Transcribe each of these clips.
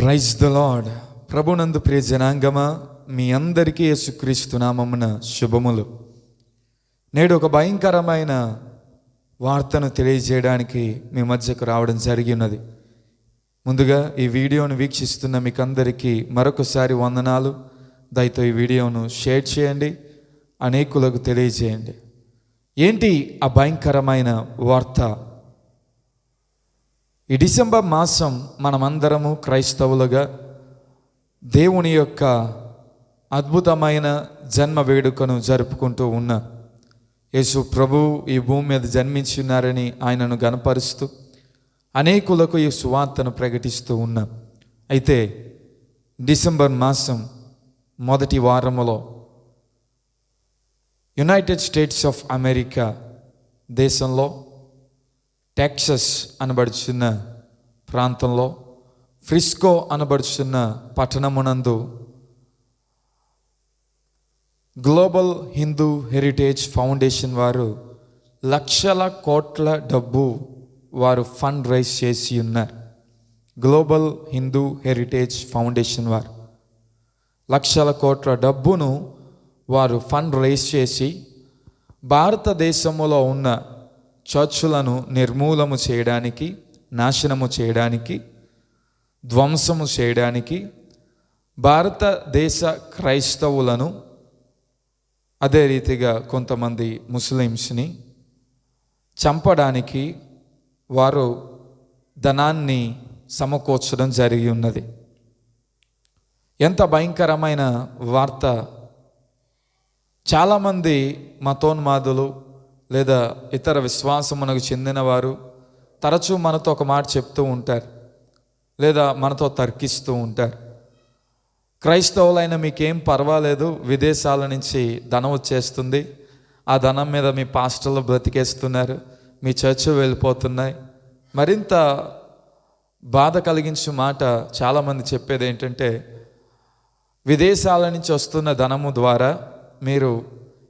Praise the lord. ప్రభునందు ప్రియ జనాంగమా, మీ అందరికీ యేసుక్రీస్తు నామమున శుభములు. నేడు ఒక భయంకరమైన వార్తను తెలియజేయడానికి మీ మధ్యకు రావడం జరిగి ఉన్నది. ముందుగా ఈ వీడియోను వీక్షిస్తున్న మీకు అందరికీ మరొకసారి వందనాలు. దయతో ఈ వీడియోను షేర్ చేయండి, అనేకులకు తెలియజేయండి. ఏంటి ఆ భయంకరమైన వార్త? ఈ డిసెంబర్ మాసం మనమందరము క్రైస్తవులుగా దేవుని యొక్క అద్భుతమైన జన్మ వేడుకను జరుపుకుంటూ ఉన్నాం. యేసు ప్రభు ఈ భూమి మీద జన్మించున్నారని ఆయనను గణపరుస్తూ అనేకులకు ఈ సువార్తను ప్రకటిస్తూ ఉన్నాం. అయితే డిసెంబర్ మాసం మొదటి వారములో యునైటెడ్ స్టేట్స్ ఆఫ్ అమెరికా దేశంలో టెక్సస్ అనబడుచున్న ప్రాంతంలో ఫ్రిస్కో అనబడుచున్న పట్టణమునందు గ్లోబల్ హిందూ హెరిటేజ్ ఫౌండేషన్ వారు లక్షల కోట్ల డబ్బు వారు ఫండ్ రైజ్ చేసి ఉన్నారు. గ్లోబల్ హిందూ హెరిటేజ్ ఫౌండేషన్ వారు లక్షల కోట్ల డబ్బును వారు ఫండ్ రైజ్ చేసి భారతదేశంలో ఉన్న చర్చులను నిర్మూలము చేయడానికి, నాశనము చేయడానికి, ధ్వంసము చేయడానికి, భారతదేశ క్రైస్తవులను అదే రీతిగా కొంతమంది ముస్లిమ్స్ని చంపడానికి వారు ధనాన్ని సమకూర్చడం జరిగి ఉన్నది. ఎంత భయంకరమైన వార్త! చాలామంది మతోన్మాదులు లేదా ఇతర విశ్వాసమునకు చెందినవారు తరచూ మనతో ఒక మాట చెప్తూ ఉంటారు, లేదా మనతో తర్కిస్తూ ఉంటారు. క్రైస్తవులైన మీకేం పర్వాలేదు, విదేశాల నుంచి ధనం వచ్చేస్తుంది, ఆ ధనం మీద మీ పాస్టర్లు బ్రతికేస్తున్నారు, మీ చర్చ్ వెళ్ళిపోతున్నాయి. మరింత బాధ కలిగించే మాట చాలామంది చెప్పేది ఏంటంటే, విదేశాల నుంచి వస్తున్న ధనము ద్వారా మీరు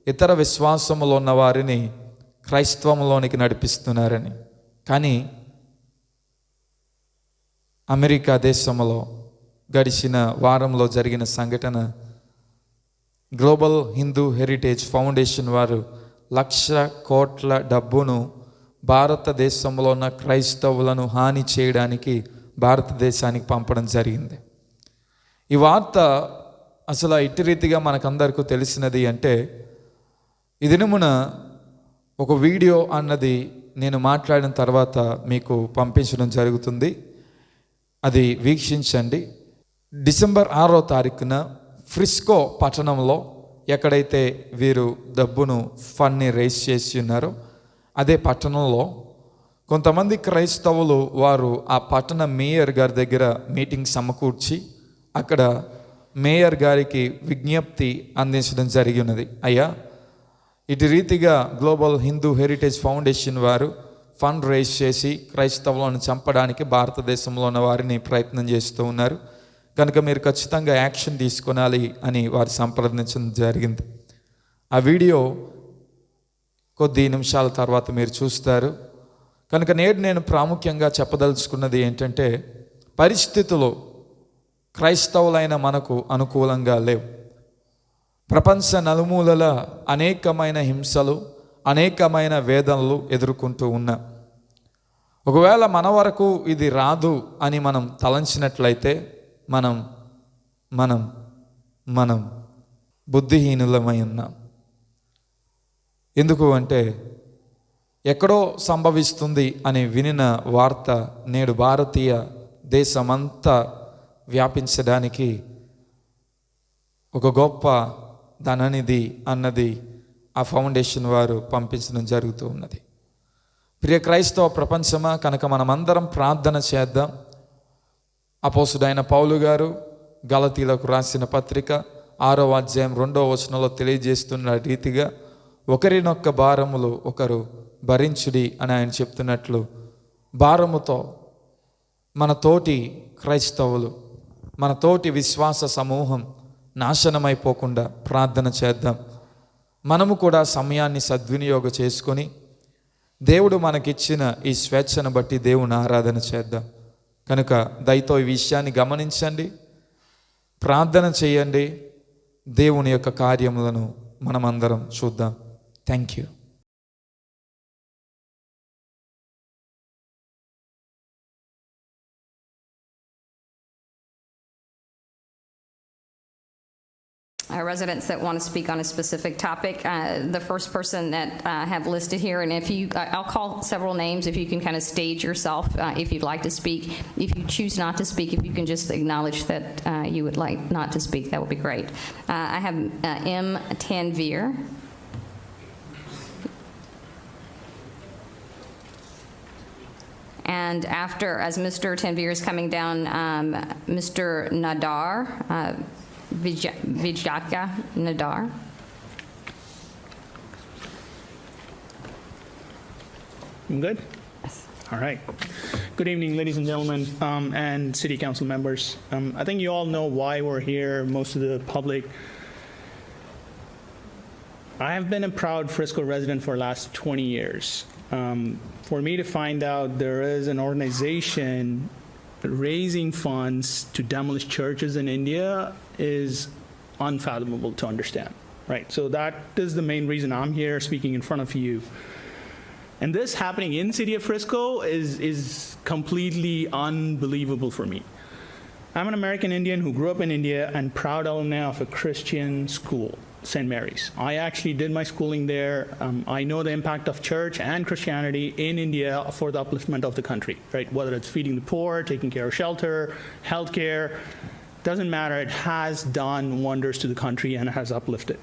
ఇతర విశ్వాసములో ఉన్న వారిని క్రైస్తవంలోనికి నడిపిస్తున్నారని. కానీ అమెరికా దేశంలో గడిచిన వారంలో జరిగిన సంఘటన, గ్లోబల్ హిందూ హెరిటేజ్ ఫౌండేషన్ వారు 1,00,000 కోట్ల డబ్బును భారతదేశంలో ఉన్న క్రైస్తవులను హాని చేయడానికి భారతదేశానికి పంపడం జరిగింది. ఈ వార్త అసలు ఇట్టి రీతిగా మనకందరికీ తెలిసినది అంటే, ఈ దినమున ఒక వీడియో అన్నది నేను మాట్లాడిన తర్వాత మీకు పంపించడం జరుగుతుంది, అది వీక్షించండి. డిసెంబర్ 6వ తారీఖున ఫ్రిస్కో పట్టణంలో ఎక్కడైతే వీరు డబ్బును ఫండ్ని రైజ్ చేసి ఉన్నారో అదే పట్టణంలో కొంతమంది క్రైస్తవులు వారు ఆ పట్టణ మేయర్ గారి దగ్గర మీటింగ్ సమకూర్చి అక్కడ మేయర్ గారికి విజ్ఞప్తి అందించడం జరిగి ఉన్నది. అయ్యా, ఇటు రీతిగా గ్లోబల్ హిందూ హెరిటేజ్ ఫౌండేషన్ వారు ఫండ్ రైజ్ చేసి క్రైస్తవులను చంపడానికి భారతదేశంలో ఉన్న వారిని ప్రయత్నం చేస్తూ ఉన్నారు, కనుక మీరు ఖచ్చితంగా యాక్షన్ తీసుకోవాలి అని వారు సంప్రదించడం జరిగింది. ఆ వీడియో కొద్ది నిమిషాల తర్వాత మీరు చూస్తారు. కనుక నేడు నేను ప్రాముఖ్యంగా చెప్పదలుచుకున్నది ఏంటంటే, పరిస్థితులు క్రైస్తవులైన మనకు అనుకూలంగా లేవు. ప్రపంచ నలుమూలల అనేకమైన హింసలు, అనేకమైన వేదనలు ఎదుర్కొంటూ ఉన్నాం. ఒకవేళ మన వరకు ఇది రాదు అని మనం తలంచినట్లయితే మనం మనం మనం బుద్ధిహీనులమై ఉన్నాం. ఎందుకు అంటే, ఎక్కడో సంభవిస్తుంది అని వినిన వార్త నేడు భారతీయ దేశమంతా వ్యాపించడానికి ఒక గొప్ప ధననిధి అన్నది ఆ ఫౌండేషన్ వారు పంపించడం జరుగుతూ ఉన్నది. ప్రియ క్రైస్తవ ప్రపంచమా, కనుక మనమందరం ప్రార్థన చేద్దాం. అపోస్తుడైన పౌలు గారు గలతీలకు రాసిన పత్రిక 6వ అధ్యాయం 2వ వచనంలో తెలియజేస్తున్న రీతిగా ఒకరినొక్క భారములు ఒకరు భరించుడి అని ఆయన చెప్తున్నట్లు, భారముతో మన తోటి క్రైస్తవులు, మన తోటి విశ్వాస సమూహం నాశనమైపోకుండా ప్రార్థన చేద్దాం. మనము కూడా సమయాన్ని సద్వినియోగం చేసుకొని దేవుడు మనకిచ్చిన ఈ స్వేచ్ఛను బట్టి దేవుని ఆరాధన చేద్దాం. కనుక దయతో ఈ విషయాన్ని గమనించండి, ప్రార్థన చేయండి, దేవుని యొక్క కార్యములను మనమందరం చూద్దాం. Thank you. Residents that want to speak on a specific topic. The first person that I have listed here, and if you, I'll call several names, if you can kind of stage yourself if you'd like to speak. If you choose not to speak, if you can just acknowledge that you would like not to speak, that would be great. I have M. Tanvir. And after, as Mr. Tanvir is coming down, Mr. Nadar, Vijaka Nadar. I'm good? Yes. All right. Good evening, ladies and gentlemen, and city council members. I think you all know why we're here, most of the public. I have been a proud Frisco resident for the last 20 years. For me to find out there is an organization raising funds to demolish churches in India is unfathomable to understand, right? So that is the main reason I'm here speaking in front of you. And this happening in city of Frisco is completely unbelievable for me. I'm an American Indian who grew up in India and proud alumni of a Christian school, St. Mary's. I actually did my schooling there. I know the impact of church and Christianity in India for the upliftment of the country, right? Whether it's feeding the poor, taking care of shelter, healthcare, doesn't matter. It has done wonders to the country and has uplifted.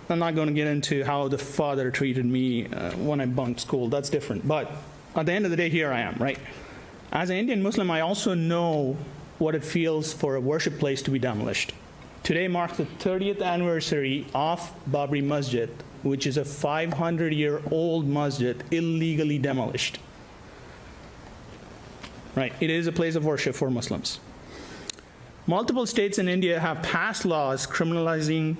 I'm not going to get into how the father treated me when I bunked school. That's different. But at the end of the day, here I am, right? As an Indian Muslim, I also know what it feels for a worship place to be demolished. Today marks the 30th anniversary of Babri Masjid, which is a 500-year-old masjid illegally demolished. Right, it is a place of worship for Muslims. Multiple states in India have passed laws criminalizing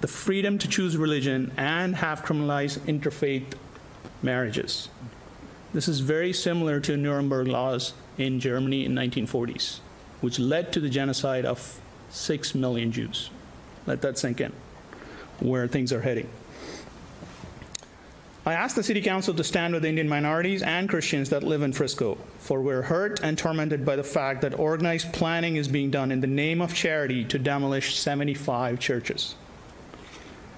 the freedom to choose religion and have criminalized interfaith marriages. This is very similar to Nuremberg laws in Germany in 1940s, which led to the genocide of 6 million Jews. Let that sink in, where things are heading. I ask the City Council to stand with Indian minorities and Christians that live in Frisco, for we're hurt and tormented by the fact that organized planning is being done in the name of charity to demolish 75 churches.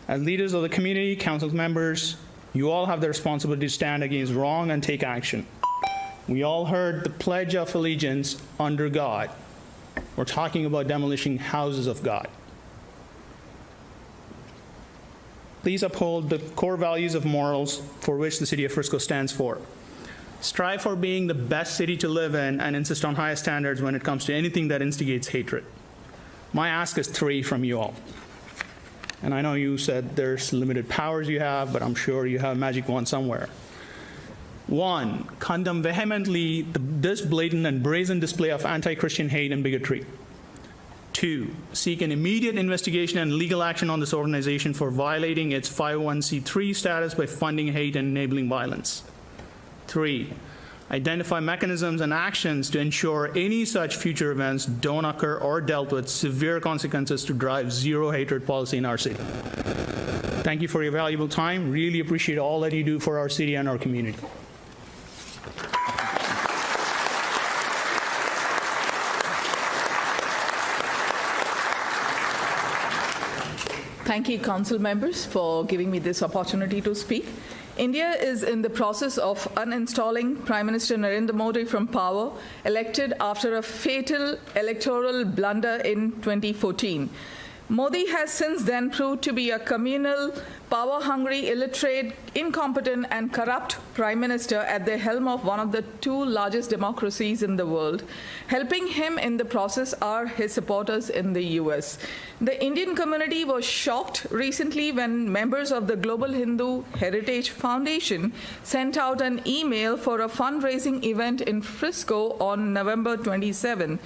As leaders of the community, council members, you all have the responsibility to stand against wrong and take action. We all heard the Pledge of Allegiance under God. We're talking about demolishing houses of God. Please uphold the core values of morals for which the city of Frisco stands for. Strive for being the best city to live in and insist on highest standards when it comes to anything that instigates hatred. My ask is 3 from you all. And I know you said there's limited powers you have, but I'm sure you have a magic wand somewhere. 1, condemn vehemently this blatant and brazen display of anti-Christian hate and bigotry. 2, seek an immediate investigation and legal action on this organization for violating its 501c3 status by funding hate and enabling violence. 3, identify mechanisms and actions to ensure any such future events don't occur or dealt with severe consequences to drive zero hatred policy in our city. Thank you for your valuable time. Really appreciate all that you do for our city and our community. Thank you, council members, for giving me this opportunity to speak. India is in the process of uninstalling Prime Minister Narendra Modi from power, elected after a fatal electoral blunder in 2014. Modi has since then proved to be a communal, power-hungry, illiterate, incompetent, and corrupt prime minister at the helm of one of the 2 largest democracies in the world. Helping him in the process are his supporters in the US. The Indian community was shocked recently when members of the Global Hindu Heritage Foundation sent out an email for a fundraising event in Frisco on November 27.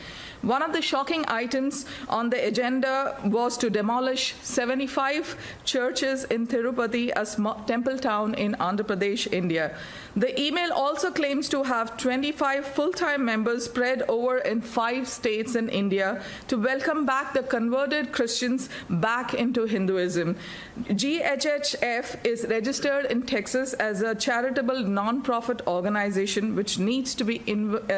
One of the shocking items on the agenda was to demolish 75 churches in in Tirupati, a temple town in Andhra Pradesh, India. The email also claims to have 25 full-time members spread over in 5 states in India to welcome back the converted Christians back into Hinduism. GHHF is registered in Texas as a charitable non-profit organization which needs to be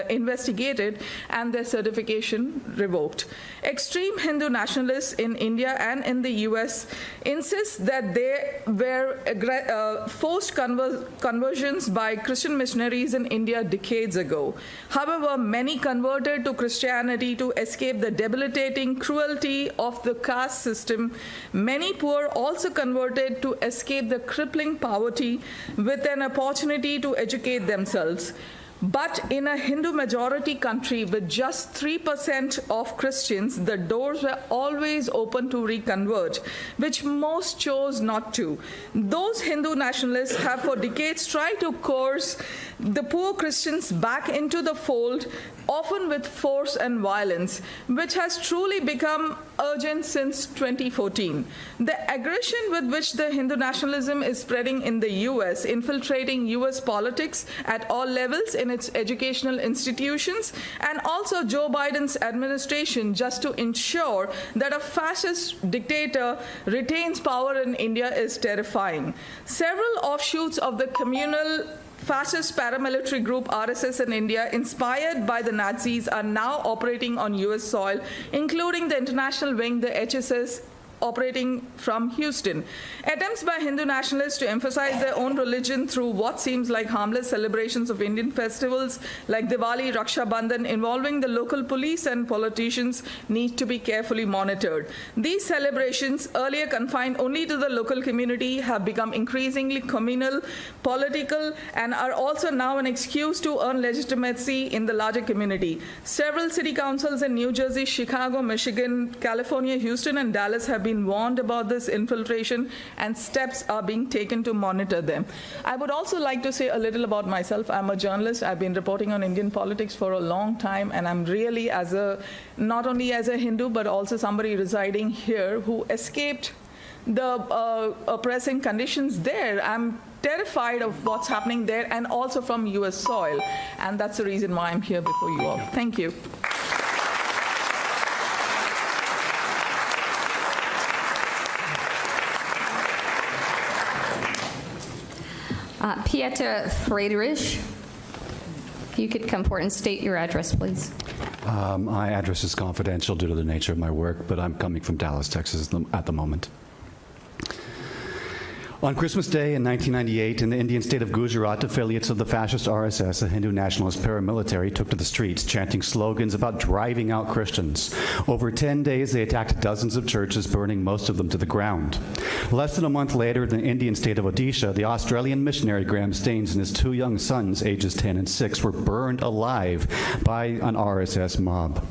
investigated and their certification revoked. Extreme Hindu nationalists in India and in the US insist that they were forced conversions by Christian missionaries in India decades ago. However, many converted to Christianity to escape the debilitating cruelty of the caste system. Many poor also converted to escape the crippling poverty with an opportunity to educate themselves. But in a Hindu majority country with just 3% of Christians, the doors were always open to reconvert, which most chose not to. Those Hindu nationalists have for decades tried to coerce the poor Christians back into the fold, often with force and violence, which has truly become urgent since 2014. The aggression with which the Hindu nationalism is spreading in the US, infiltrating US politics at all levels in its educational institutions, and also Joe Biden's administration just to ensure that a fascist dictator retains power in India is terrifying. Several offshoots of the communal fascist paramilitary group RSS in India, inspired by the Nazis, are now operating on US soil, including the international wing, the HSS, operating from Houston. Attempts by Hindu nationalists to emphasize their own religion through what seems like harmless celebrations of Indian festivals like Diwali, Raksha Bandhan, involving the local police and politicians, need to be carefully monitored. These celebrations, earlier confined only to the local community, have become increasingly communal, political, and are also now an excuse to earn legitimacy in the larger community. Several city councils in New Jersey, Chicago, Michigan, California, Houston, and Dallas have been warned about this infiltration, and steps are being taken to monitor them. I would also like to say a little about myself. I'm a journalist. I've been reporting on Indian politics for a long time, and I'm really, not only as a Hindu, but also somebody residing here who escaped the oppressing conditions there. I'm terrified of what's happening there, and also from US soil, and that's the reason why I'm here before you all. Thank you. Pieter Friedrich, you could come forward and state your address, please. My address is confidential due to the nature of my work, but I'm coming from Dallas, Texas at the moment. On Christmas Day in 1998, in the Indian state of Gujarat, affiliates of the fascist RSS, a Hindu nationalist paramilitary, took to the streets, chanting slogans about driving out Christians. Over 10 days, they attacked dozens of churches, burning most of them to the ground. Less than a month later, in the Indian state of Odisha, the Australian missionary Graham Staines and his 2 young sons, ages 10 and 6, were burned alive by an RSS mob.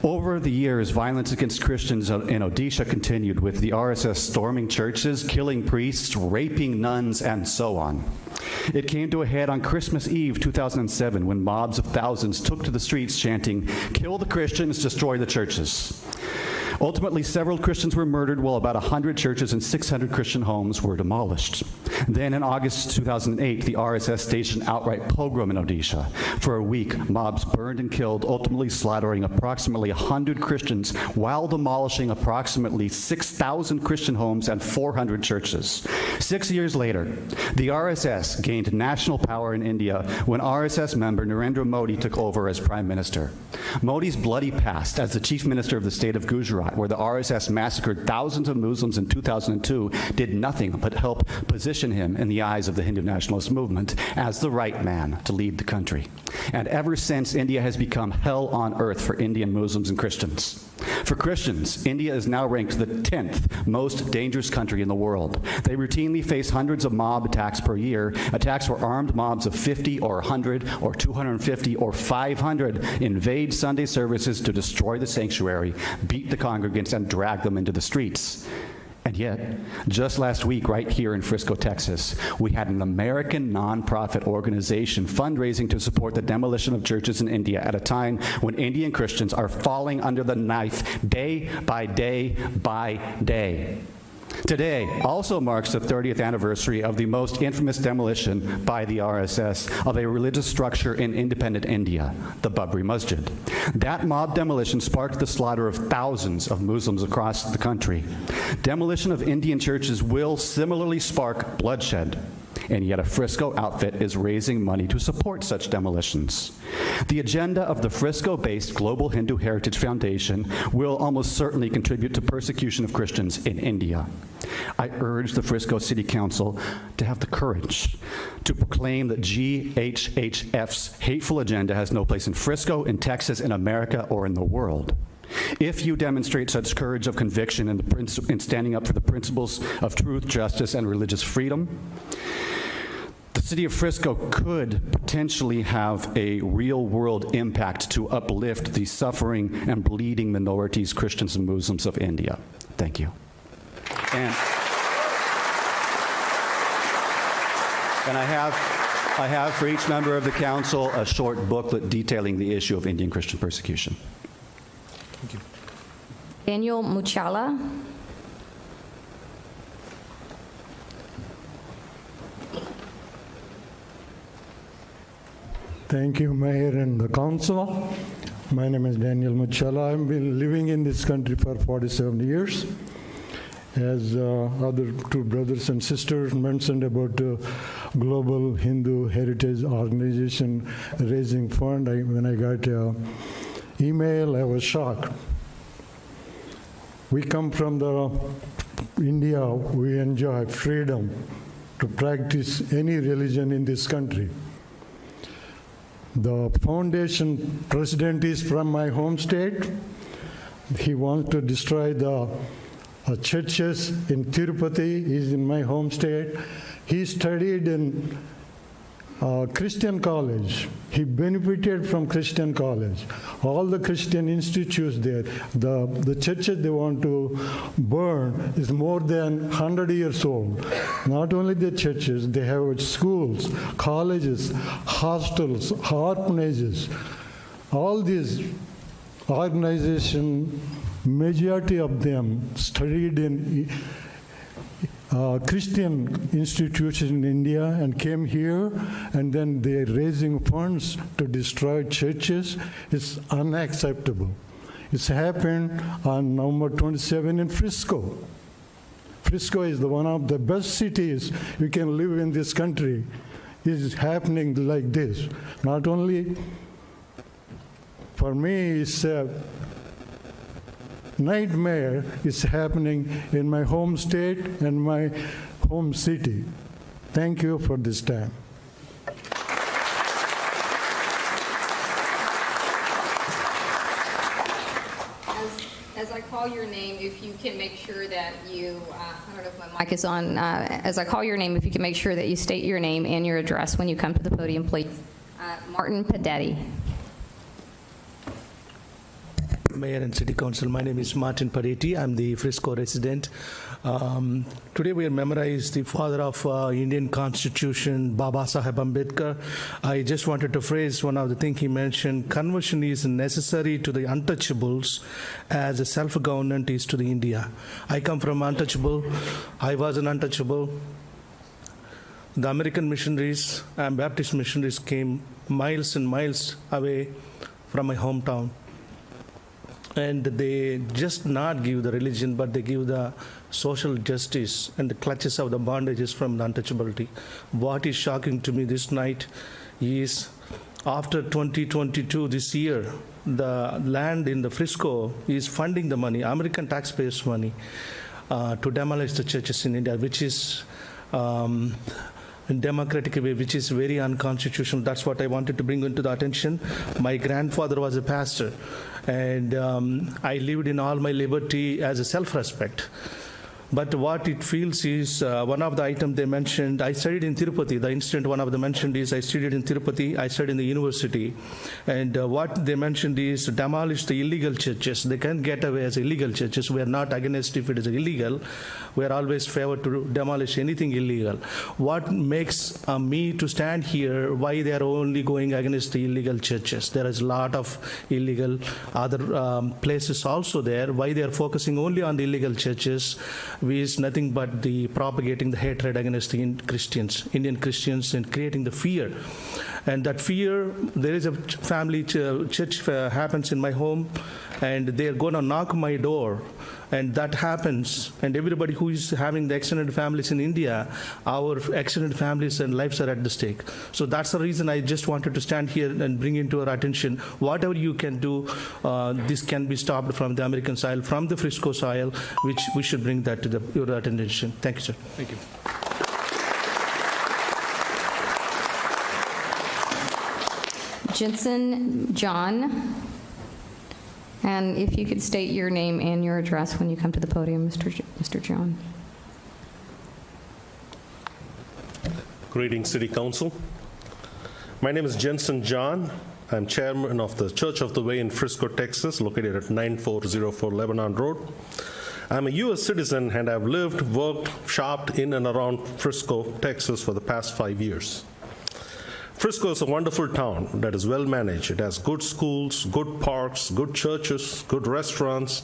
Over the years, violence against Christians in Odisha continued, with the RSS storming churches, killing priests, raping nuns, and so on. It came to a head on Christmas Eve 2007 when mobs of thousands took to the streets chanting, "Kill the Christians, destroy the churches." Ultimately, several Christians were murdered, while about 100 churches and 600 Christian homes were demolished. Then in August 2008, the RSS staged an outright pogrom in Odisha. For a week, mobs burned and killed, ultimately slaughtering approximately 100 Christians while demolishing approximately 6,000 Christian homes and 400 churches. 6 years later, the RSS gained national power in India when RSS member Narendra Modi took over as Prime Minister. Modi's bloody past as the Chief Minister of the state of Gujarat, where the RSS massacred thousands of Muslims in 2002, did nothing but help position him in the eyes of the Hindu nationalist movement as the right man to lead the country. And ever since, India has become hell on earth for Indian Muslims and Christians. For Christians, India is now ranked the 10th most dangerous country in the world. They routinely face hundreds of mob attacks per year, attacks where armed mobs of 50 or 100 or 250 or 500 invade Sunday services to destroy the sanctuary, beat the congregants, and drag them into the streets. And yet, just last week, right here in Frisco, Texas, we had an American nonprofit organization fundraising to support the demolition of churches in India at a time when Indian Christians are falling under the knife day by day by day. Today also marks the 30th anniversary of the most infamous demolition by the RSS of a religious structure in independent India, the Babri Masjid. That mob demolition sparked the slaughter of thousands of Muslims across the country. Demolition of Indian churches will similarly spark bloodshed, and yet a Frisco outfit is raising money to support such demolitions. The agenda of the Frisco-based Global Hindu Heritage Foundation will almost certainly contribute to persecution of Christians in India. I urge the Frisco City Council to have the courage to proclaim that GHHF's hateful agenda has no place in Frisco, in Texas, in America, or in the world. If you demonstrate such courage of conviction in standing up for the principles of truth, justice, and religious freedom, the city of Frisco could potentially have a real-world impact to uplift the suffering and bleeding minorities, Christians and Muslims of India. Thank you. And I have for each member of the council a short booklet detailing the issue of Indian Christian persecution. Thank you. Daniel Muchala. Thank you, Mayor and the Council. My name is Daniel Muchala. I've been living in this country for 47 years. As other two brothers and sisters mentioned about Global Hindu Heritage Organization raising fund, when I got an email, I was shocked. We come from India, we enjoy freedom to practice any religion in this country. The foundation president is from my home state. He wants to destroy the churches in Tirupati. He's in my home state. He studied in Christian college. He benefited from Christian college. All the Christian institutes there, the churches they want to burn is more than 100 years old. Not only the churches, they have schools, colleges, hostels, orphanages. All these organizations, majority of them studied in Christian institutions in India and came here, and then they're raising funds to destroy churches. It's unacceptable. It's happened on November 27 in Frisco. Frisco is one of the best cities you can live in this country. It's happening like this. Not only for me, it's a nightmare is happening in my home state and my home city. Thank you for this time. As I call your name, if you can make sure that you, I don't know if my mic is on, as I call your name, if you can make sure that you state your name and your address when you come to the podium, please. Martin Padetti. Mayor and City Council, my name is Martin Padetti. I'm the Frisco resident. Today we memorize the father of Indian Constitution, Baba Saheb Ambedkar. I just wanted to phrase one of the things he mentioned. Conversion is necessary to the untouchables as a self-government is to the India. I come from untouchable. I was an untouchable. The American missionaries and Baptist missionaries came miles and miles away from my hometown. And they just not give the religion, but they give the social justice and the clutches of the bondages from the untouchability. What is shocking to me this night is after 2022, this year, the land in the Frisco is funding the money, American taxpayers' money, to demolish the churches in India, which is in democratic way, which is very unconstitutional. That's what I wanted to bring into the attention. My grandfather was a pastor, and I lived in all my liberty as a self-respect. But what it feels is, one of the items they mentioned, I studied in Tirupati. The incident one of them mentioned is, I studied in Tirupati, I studied in the university. And what they mentioned is demolish the illegal churches. They can get away as illegal churches. We are not against if it is illegal. We are always favored to demolish anything illegal. What makes me to stand here, why they are only going against the illegal churches? There is a lot of illegal other places also there. Why they are focusing only on the illegal churches? is nothing but the propagating the hatred against the Indian Christians, and creating the fear. And that fear, there is a family church happens in my home, and they're going to knock my door. And that happens, and everybody who is having the extended families in India, our extended families and lives are at the stake. So that's the reason I just wanted to stand here and bring into our attention, whatever you can do, this can be stopped from the American soil, from the Frisco soil, which we should bring that to your attention. Thank you, sir. Thank you. Jensen John. And if you could state your name and your address when you come to the podium, Mr. John. Greetings, City Council. My name is Jensen John. I'm chairman of the Church of the Way in Frisco, Texas, located at 9404 Lebanon Road. I'm a U.S. citizen, and I've lived, worked, shopped in and around Frisco, Texas for the past 5 years. Frisco is a wonderful town that is well managed. It has good schools, good parks, good churches, good restaurants,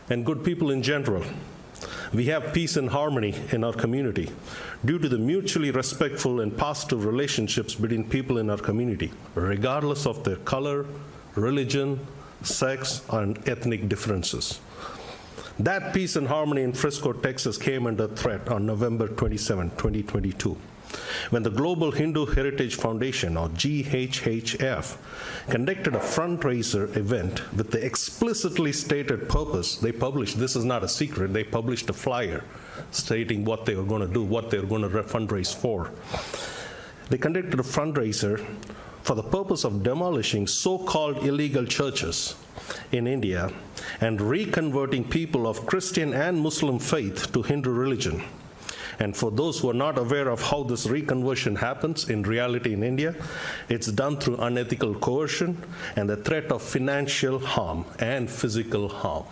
and good people in general. We have peace and harmony in our community due to the mutually respectful and positive relationships between people in our community, regardless of their color, religion, sex, and ethnic differences. That peace and harmony in Frisco, Texas came under threat on November 27, 2022. When the Global Hindu Heritage Foundation, or GHHF, conducted a fundraiser event with the explicitly stated purpose, they published, this is not a secret, they published a flyer stating what they were going to do, what they were going to fundraise for. They conducted a fundraiser for the purpose of demolishing so-called illegal churches in India and reconverting people of Christian and Muslim faith to Hindu religion. And for those who are not aware of how this reconversion happens in reality in India, it's done through unethical coercion and the threat of financial harm and physical harm.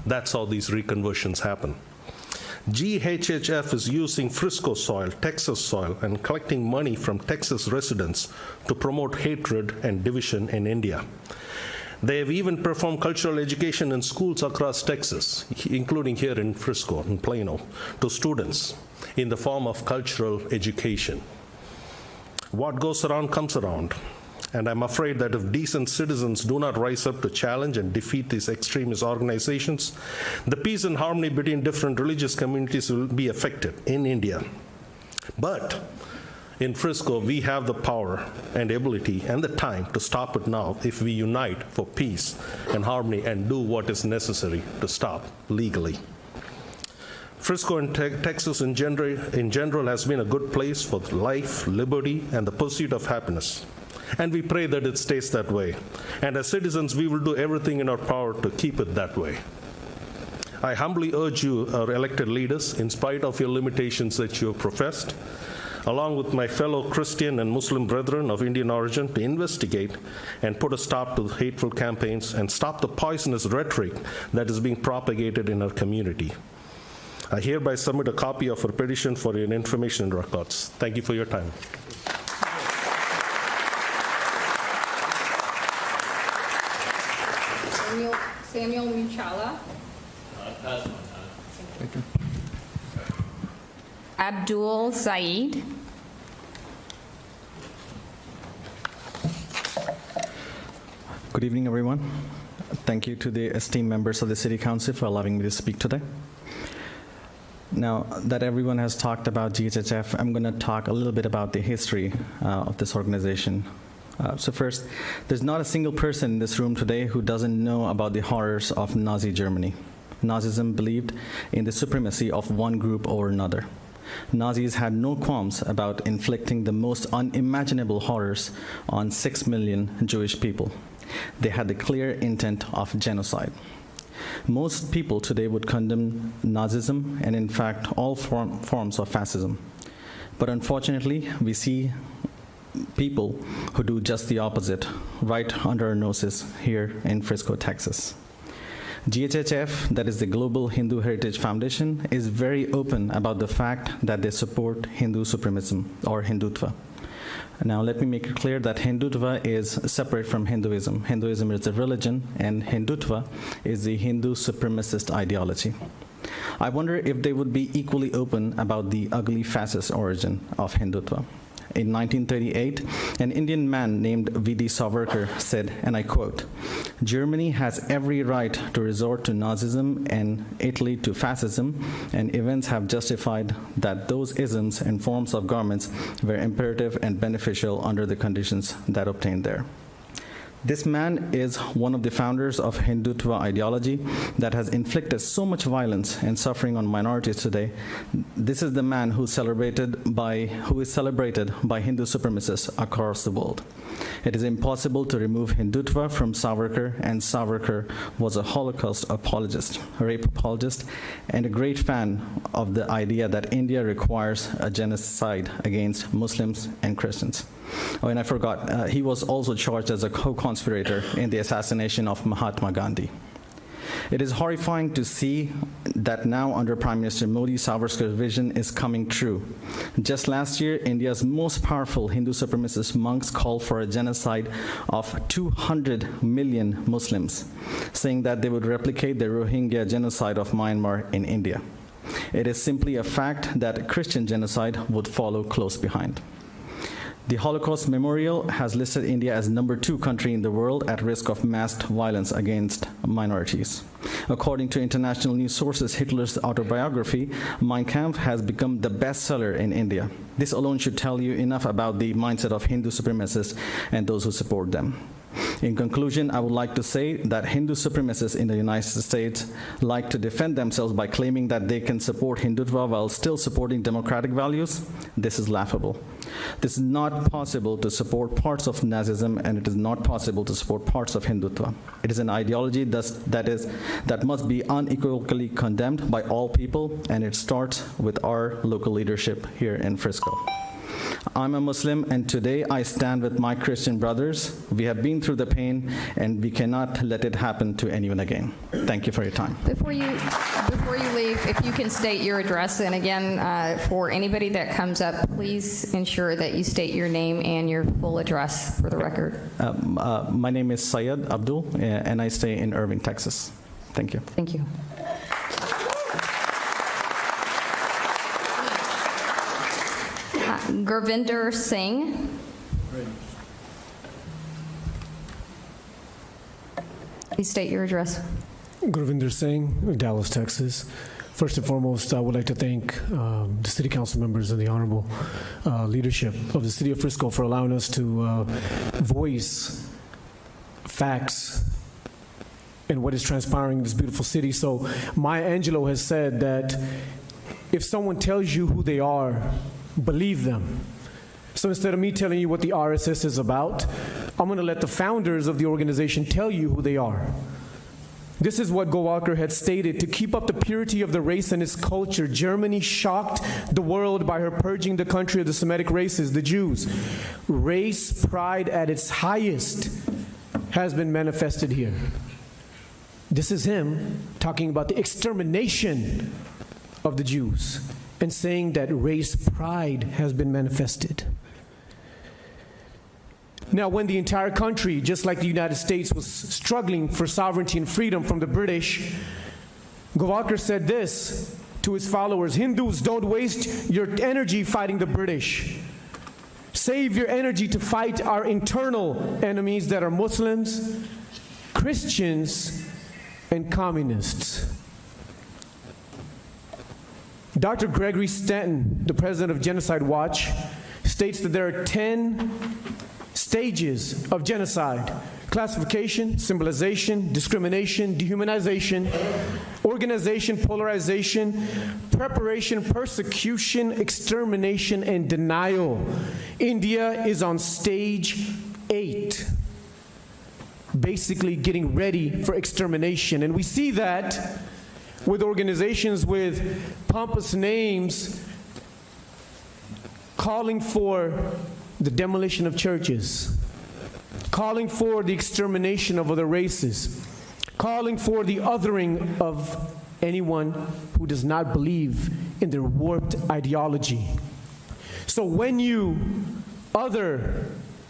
That's how these reconversions happen. GHHF is using Frisco soil, Texas soil, and collecting money from Texas residents to promote hatred and division in India. They have even performed cultural education in schools across Texas, including here in Frisco and Plano, to students in the form of cultural education. What goes around comes around, and I'm afraid that if decent citizens do not rise up to challenge and defeat these extremist organizations, the peace and harmony between different religious communities will be affected in India. But in Frisco, we have the power and ability and the time to stop it now if we unite for peace and harmony and do what is necessary to stop legally. Frisco and Texas in general has been a good place for life, liberty, and the pursuit of happiness. And we pray that it stays that way. And as citizens, we will do everything in our power to keep it that way. I humbly urge you, our elected leaders, in spite of your limitations that you have professed, along with my fellow Christian and Muslim brethren of Indian origin, to investigate and put a stop to hateful campaigns and stop the poisonous rhetoric that is being propagated in our community. I hereby submit a copy of our petition for your information and records. Thank you for your time. Samuel Muchala. Abdul Zaid. Good evening, everyone. Thank you to the esteemed members of the City Council for allowing me to speak today. Now that everyone has talked about GHHF, I'm going to talk a little bit about the history of this organization. So first, there's not a single person in this room today who doesn't know about the horrors of Nazi Germany. Nazism believed in the supremacy of one group over another. Nazis had no qualms about inflicting the most unimaginable horrors on 6 million Jewish people. They had the clear intent of genocide. Most people today would condemn Nazism and, in fact, all forms of fascism. But unfortunately, we see people who do just the opposite right under our noses here in Frisco, Texas. GHHF, that is the Global Hindu Heritage Foundation, is very open about the fact that they support Hindu supremacism, or Hindutva. Now, let me make it clear that Hindutva is separate from Hinduism. Hinduism is a religion, and Hindutva is the Hindu supremacist ideology. I wonder if they would be equally open about the ugly fascist origin of Hindutva. In 1938, an Indian man named V.D. Savarkar said, and I quote, "Germany has every right to resort to Nazism and Italy to fascism, and events have justified that those isms and forms of governments were imperative and beneficial under the conditions that obtained there." This man is one of the founders of Hindutva ideology that has inflicted so much violence and suffering on minorities today. This is the man who is celebrated by Hindu supremacists across the world. It is impossible to remove Hindutva from Savarkar, and Savarkar was a Holocaust apologist, a rape apologist, and a great fan of the idea that India requires a genocide against Muslims and Christians. Oh, and I forgot, he was also charged as a co-conspirator in the assassination of Mahatma Gandhi. It is horrifying to see that now under Prime Minister Modi, Savarkar's vision is coming true. Just last year, India's most powerful Hindu supremacist monks called for a genocide of 200 million Muslims, saying that they would replicate the Rohingya genocide of Myanmar in India. It is simply a fact that Christian genocide would follow close behind. The Holocaust Memorial has listed India as #2 country in the world at risk of massed violence against minorities. According to international news sources, Hitler's autobiography, Mein Kampf, has become the bestseller in India. This alone should tell you enough about the mindset of Hindu supremacists and those who support them. In conclusion, I would like to say that Hindu supremacists in the United States like to defend themselves by claiming that they can support Hindutva while still supporting democratic values. This is laughable. This is not possible to support parts of Nazism, and it is not possible to support parts of Hindutva. It is an ideology that must be unequivocally condemned by all people, and it starts with our local leadership here in Frisco. I'm a Muslim, and today I stand with my Christian brothers. We have been through the pain, and we cannot let it happen to anyone again. Thank you for your time. Before you leave, if you can state your address, and again, for anybody that comes up, please ensure that you state your name and your full address for the record. My name is Syed Abdul, and I stay in Irving, Texas. Thank you. Thank you. Gurvinder Singh. Please state your address. Gurvinder Singh, Dallas, Texas. First and foremost, I would like to thank the City Council members and the honorable leadership of the City of Frisco for allowing us to voice facts and what is transpiring in this beautiful city. So Maya Angelou has said that if someone tells you who they are, believe them. So instead of me telling you what the RSS is about, I'm going to let the founders of the organization tell you who they are. This is what Gurvinder had stated: to keep up the purity of the race and its culture, Germany shocked the world by her purging the country of the Semitic races, the Jews. Race pride at its highest has been manifested here. This is him talking about the extermination of the Jews and saying that race pride has been manifested. Now, when the entire country, just like the United States, was struggling for sovereignty and freedom from the British, Gurvinder said this to his followers: Hindus, don't waste your energy fighting the British. Save your energy to fight our internal enemies that are Muslims, Christians, and communists. Dr. Gregory Stanton, the president of Genocide Watch, states that there are 10 stages of genocide: classification, symbolization, discrimination, dehumanization, organization, polarization, preparation, persecution, extermination, and denial. India is on stage 8, basically getting ready for extermination. And we see that with organizations with pompous names calling for the demolition of churches, calling for the extermination of other races, calling for the othering of anyone who does not believe in their warped ideology. So when you other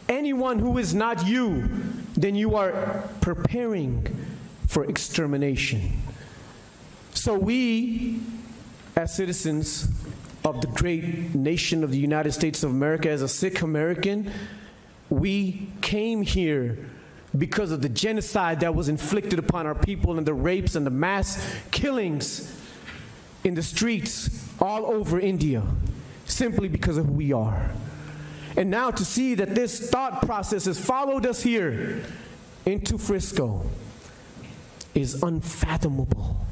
anyone who is not you, then you are preparing for extermination. So we, as citizens of the great nation of the United States of America, as a Sikh American, we came here because of the genocide that was inflicted upon our people and the rapes and the mass killings in the streets all over India, simply because of who we are. And now to see that this thought process has followed us here into Frisco is unfathomable.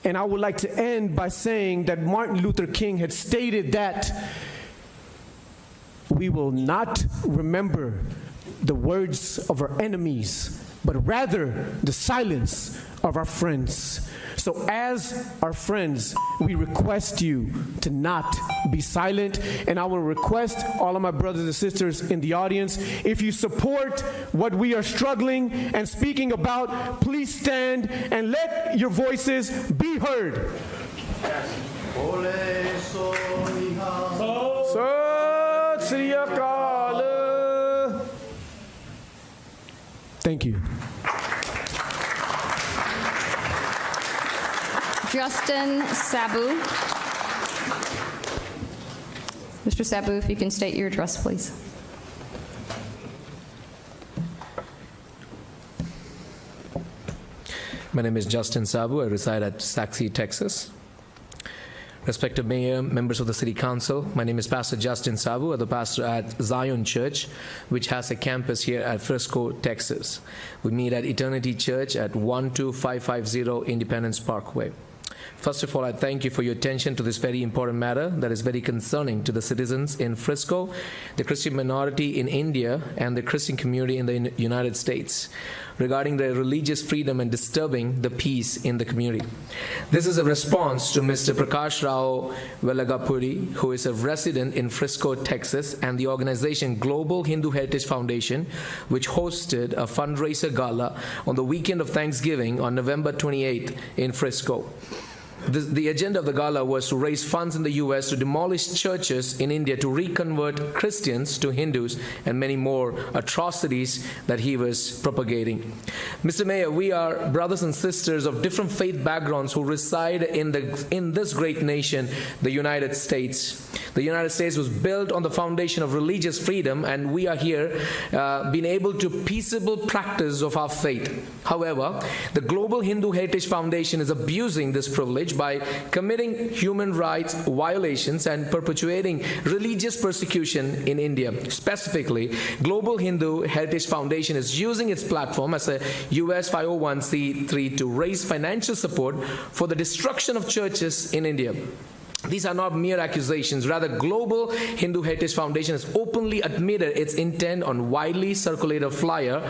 And I would like to end by saying that Martin Luther King had stated that we will not remember the words of our enemies, but rather the silence of our friends. So as our friends, we request you to not be silent. And I will request all of my brothers and sisters in the audience, if you support what we are struggling and speaking about, please stand and let your voices be heard. Thank you. Justin Savo. Mr. Savo, if you can state your address, please. My name is Justin Savo. I reside at Saxe, Texas. Respected Mayor, members of the City Council, my name is Pastor Justin Savo, the pastor at Zion Church, which has a campus here at Frisco, Texas. We meet at Eternity Church at 12550 Independence Parkway. First of all, I thank you for your attention to this very important matter that is very concerning to the citizens in Frisco, the Christian minority in India, and the Christian community in the United States, regarding their religious freedom and disturbing the peace in the community. This is a response to Mr. Prakash Rao Velagapudi, who is a resident in Frisco, Texas, and the organization Global Hindu Heritage Foundation, which hosted a fundraiser gala on the weekend of Thanksgiving on November 28th in Frisco. The agenda of the gala was to raise funds in the U.S. to demolish churches in India, to reconvert Christians to Hindus, and many more atrocities that he was propagating. Mr. Mayor, we are brothers and sisters of different faith backgrounds who reside in this great nation, the United States. The United States was built on the foundation of religious freedom, and we are here being able to peaceable practice of our faith. However, the Global Hindu Heritage Foundation is abusing this privilege by committing human rights violations and perpetuating religious persecution in India. Specifically, Global Hindu Heritage Foundation is using its platform as a US 501c3 to raise financial support for the destruction of churches in India. These are not mere accusations. Rather, Global Hindu Heritage Foundation has openly admitted its intent on widely circulated flyer.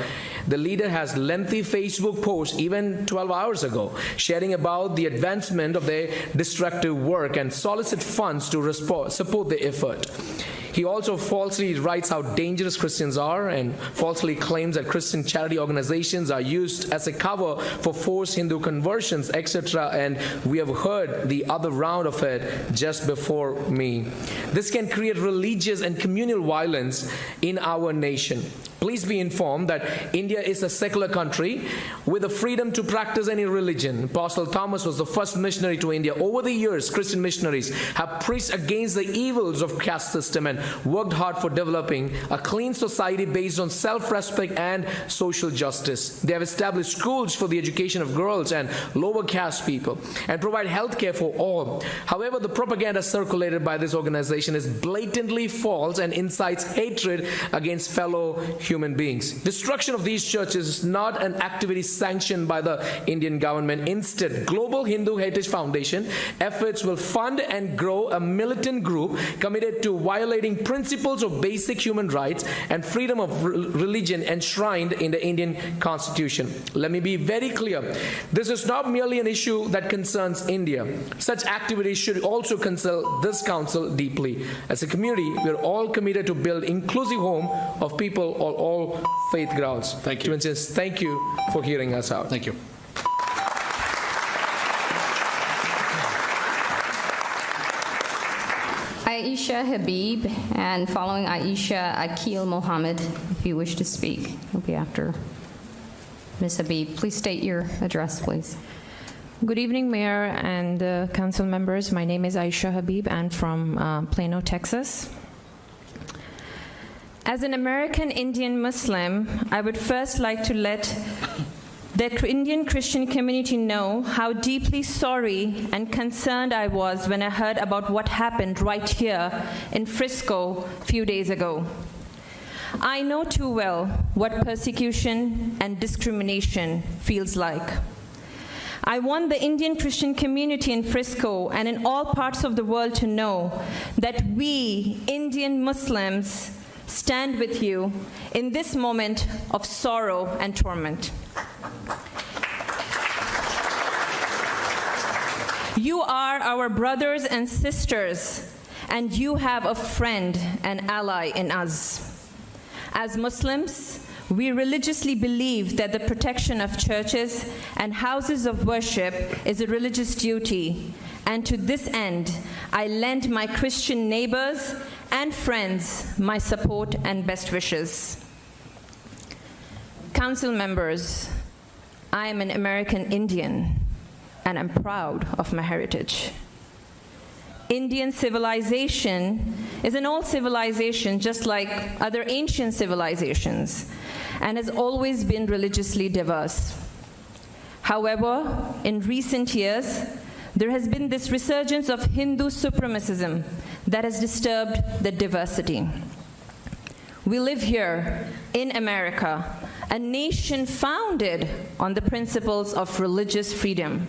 The leader has lengthy Facebook posts, even 12 hours ago, sharing about the advancement of their destructive work and solicit funds to support the effort. He also falsely writes how dangerous Christians are and falsely claims that Christian charity organizations are used as a cover for forced Hindu conversions, etc. And we have heard the other round of it just before me. This can create religious and communal violence in our nation. Please be informed that India is a secular country with the freedom to practice any religion. Apostle Thomas was the first missionary to India. Over the years, Christian missionaries have preached against the evils of caste system and worked hard for developing a clean society based on self-respect and social justice. They have established schools for the education of girls and lower caste people and provide health care for all. However, the propaganda circulated by this organization is blatantly false and incites hatred against fellow human beings. Destruction of these churches is not an activity sanctioned by the Indian government. Instead, Global Hindu Heritage Foundation efforts will fund and grow a militant group committed to violating principles of basic human rights and freedom of religion enshrined in the Indian Constitution. Let me be very clear. This is not merely an issue that concerns India. Such activities should also concern this council deeply. As a community, we are all committed to build inclusive home of people on all faith grounds. Thank you. Thank you for hearing us out. Thank you. Aisha Habib, and following Aisha, Akil Mohammed, if you wish to speak. Will be after Ms. Habib. Please state your address, please. Good evening, Mayor and council members. My name is Aisha Habib. I'm from Plano, Texas. As an American Indian Muslim, I would first like to let the Indian Christian community know how deeply sorry and concerned I was when I heard about what happened right here in Frisco a few days ago. I know too well what persecution and discrimination feels like. I want the Indian Christian community in Frisco and in all parts of the world to know that we, Indian Muslims, stand with you in this moment of sorrow and torment. You are our brothers and sisters, and you have a friend and ally in us. As Muslims, we religiously believe that the protection of churches and houses of worship is a religious duty, and to this end, I lend my Christian neighbors and friends my support and best wishes. Council members, I am an American Indian, and I'm proud of my heritage. Indian civilization is an old civilization, just like other ancient civilizations, and has always been religiously diverse. However, in recent years, there has been this resurgence of Hindu supremacism that has disturbed the diversity. We live here in America, a nation founded on the principles of religious freedom.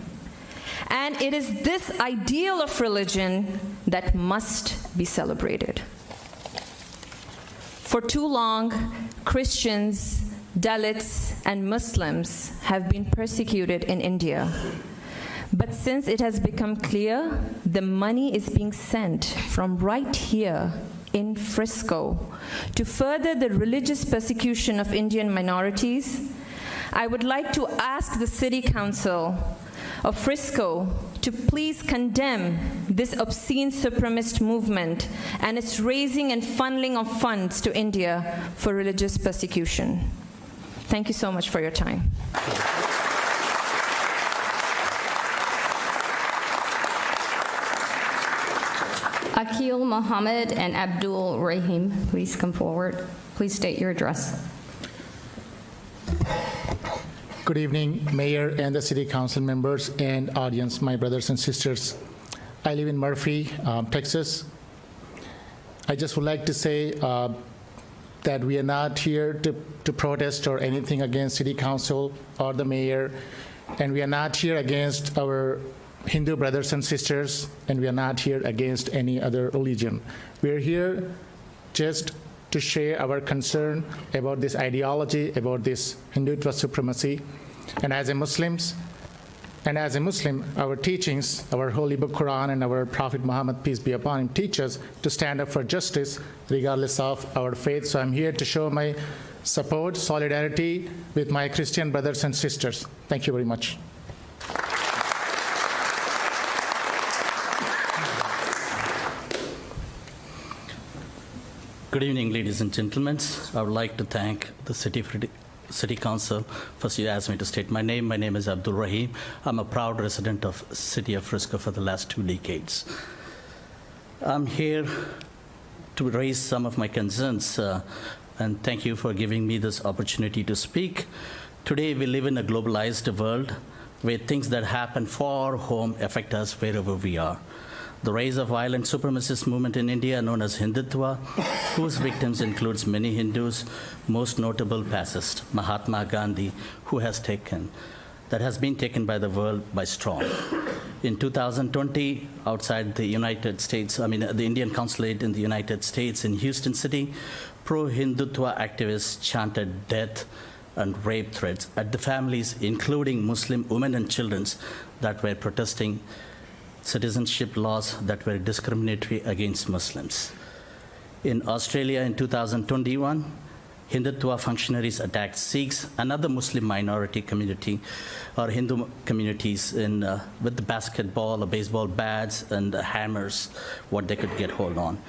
And it is this ideal of religion that must be celebrated. For too long, Christians, Dalits, and Muslims have been persecuted in India. But since it has become clear the money is being sent from right here in Frisco to further the religious persecution of Indian minorities, I would like to ask the City Council of Frisco to please condemn this obscene supremacist movement and its raising and funneling of funds to India for religious persecution. Thank you so much for your time. Akil Mohammed and Abdul Rahim, please come forward. Please state your address. Good evening, Mayor and the City Council members and audience, my brothers and sisters. I live in Murphy, Texas. I just would like to say that we are not here to protest or anything against City Council or the Mayor, and we are not here against our Hindu brothers and sisters, and we are not here against any other religion. We are here just to share our concern about this ideology, about this Hindutva supremacy. And as a Muslim, our teachings, our Holy Book Quran and our Prophet Muhammad, peace be upon him, teach us to stand up for justice regardless of our faith. So I'm here to show my support, solidarity with my Christian brothers and sisters. Thank you very much. Good evening, ladies and gentlemen. I would like to thank the City Council. First, you asked me to state my name. My name is Abdul Rahim. I'm a proud resident of the city of Frisco for the last 2 decades. I'm here to raise some of my concerns, and thank you for giving me this opportunity to speak. Today, we live in a globalized world where things that happen far home affect us wherever we are. The rise of violent supremacist movement in India, known as Hindutva, whose victims includes many Hindus, most notable fascist Mahatma Gandhi, that has been taken by the world by storm. In 2020, outside the United States, the Indian consulate in the United States in Houston City, pro-Hindutva activists chanted death and rape threats at the families, including Muslim women and children that were protesting citizenship laws that were discriminatory against Muslims. In Australia in 2021, Hindutva functionaries attacked Sikhs, another Muslim minority community, or Hindu communities, with the basketball or baseball bats and hammers, what they could get hold on.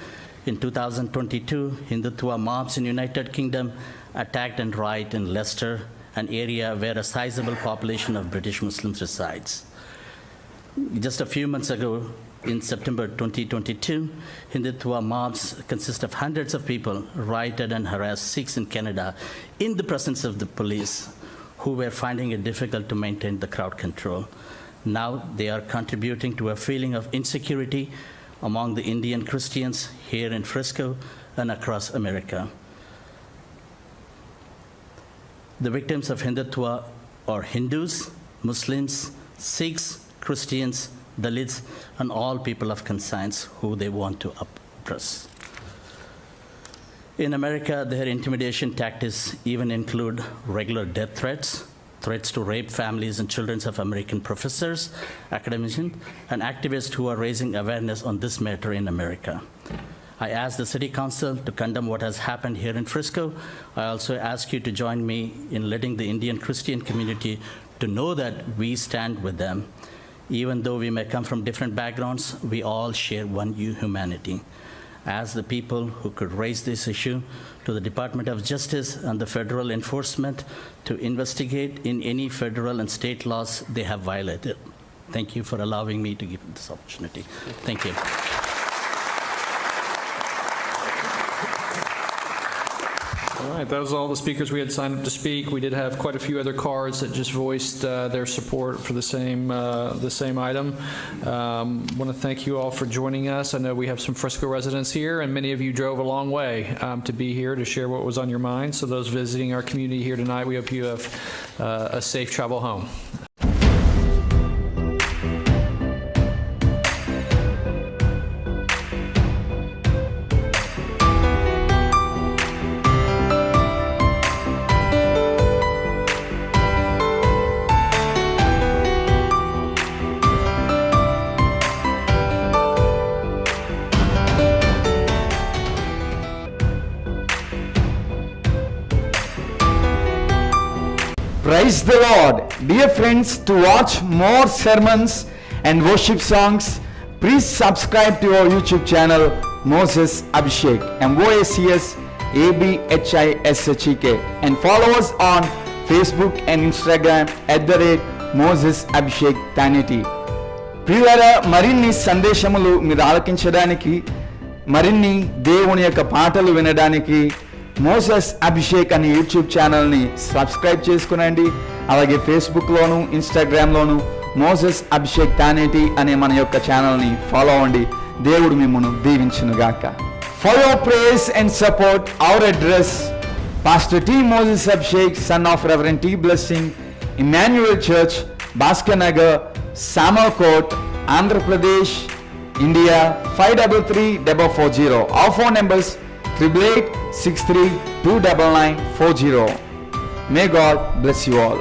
In 2022, Hindutva mobs in United Kingdom attacked and rioted in Leicester, an area where a sizable population of British Muslims resides. Just a few months ago, in September 2022, Hindutva mobs consist of hundreds of people rioted and harassed Sikhs in Canada in the presence of the police, who were finding it difficult to maintain the crowd control. Now they are contributing to a feeling of insecurity among the Indian Christians here in Frisco and across America. The victims of Hindutva are Hindus, Muslims, Sikhs, Christians, Dalits, and all people of conscience who they want to oppress. In America, their intimidation tactics even include regular death threats, threats to rape families and children of American professors, academicians, and activists who are raising awareness on this matter in America. I ask the City Council to condemn what has happened here in Frisco. I also ask you to join me in letting the Indian Christian community to know that we stand with them. Even though we may come from different backgrounds, we all share one humanity. As the people who could raise this issue to the Department of Justice and the federal enforcement to investigate in any federal and state laws they have violated. Thank you for allowing me to give this opportunity. Thank you. All right, that was all the speakers we had signed up to speak. We did have quite a few other cards that just voiced their support for the same item. Want to thank you all for joining us. I know we have some Frisco residents here, and many of you drove a long way to be here to share what was on your mind. So those visiting our community here tonight, we hope you have a safe travel home. Praise the Lord. Dear friends, to watch more sermons and worship songs, please subscribe to our YouTube channel, Moses Abhishek, MOSES ABHISHEK, and follow us on Facebook and Instagram @Moses Abhishek Taneti. ప్రియులారా, మరిన్ని సందేశములు మీరు ఆలకించడానికి, మరిన్ని దేవుని యొక్క పాటలు వినడానికి Moses Abhishek అనే YouTube ఛానల్ని సబ్స్క్రైబ్ చేసుకునండి. అలాగే ఫేస్బుక్లోను ఇన్స్టాగ్రామ్లోను మోసెస్ అభిషేక్ తానేటి అనే మన యొక్క ఛానల్ని ఫాలో అవ్వండి. దేవుడు మిమ్మల్ని దీవించునుగాక. For your prayers and support, our address: Pastor T. Moses Abhishek, son of Reverend T. Blessing, Emmanuel Church, Bhaskar Nagar, Samalkot, Andhra Pradesh, India 533440. Our phone numbers 8883 29940. May God bless you all.